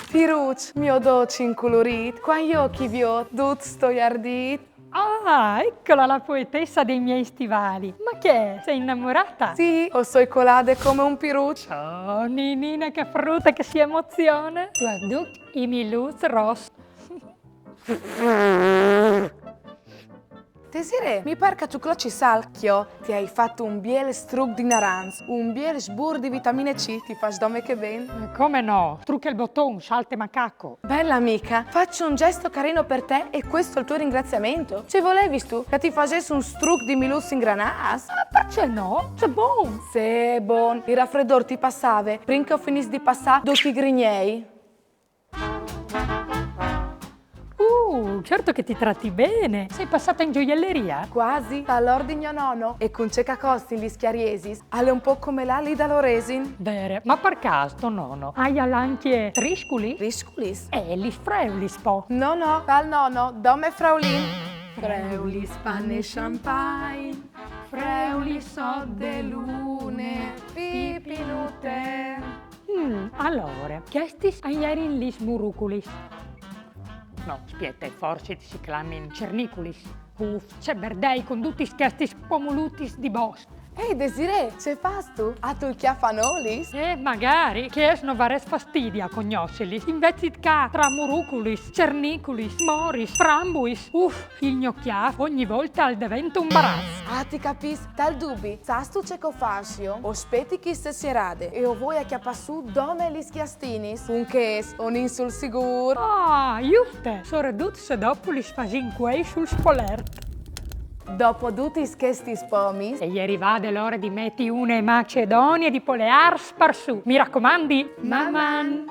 Tiruc, mio dolce incolorit, qua gli occhi viot, dut sto ardit. Ah, eccola la poetessa dei miei stivali. Ma che è? Sei innamorata? Sì, o soi colade come un piruc. Oh, Ninina, che frutta, che si emoziona. Tu has dut i miluz ros. Desiree, mi par che tu cloci salchio. Ti hai fatto un biel strug di naranz, un biel sbur di vitamine C, ti fai dome che ben. Come no? Trucca il bottone, scialte macaco. Bella amica, faccio un gesto carino per te e questo è il tuo ringraziamento. Ci volevi tu che ti facessi un strug di milus in granas? Ah, perché no? C'est bon. Se bon, il raffreddore ti passava, prima che finissi di passare, due ti grignei. Certo che ti tratti bene. Sei passata in gioielleria? Quasi, dall'ordine nono. E con ceca costi gli schiariesis, alle un po' come l'ali da Loresin. Vere, ma per caso, nonno, hai anche trisculi? Risculis? Li freulis po'. No, no, dal nono, dome Fraulin. Freulis panne champagne, freulis de lune, pipinute. Allora, chiestis aierin lis muruculis. No, aspetta, forse si chiamano cerniculis. C'è berdei con tutti scherzi pomolutis di bosco. Ehi Desiree, ce fas tu? A tu chiafanolis? Magari, che esno vares fastidia cognoscelis, invece che tra muruculis, cerniculis, moris, frambuis. Il mio chiaf ogni volta al diventa un barazzo. Ah, ti capis, tal dubi, sas tu ceco fascio, ospetti chi se si rade, e o voi a chiapassu dome li schiastinis, un ches, un insul sigur. Ah, giuste, soredut se dopo li sfasin quei sul spolert. Dopo tutti questi spomis, E ieri vade l'ora di metti una Macedonia di polear sparsù. Mi raccomandi? Maman.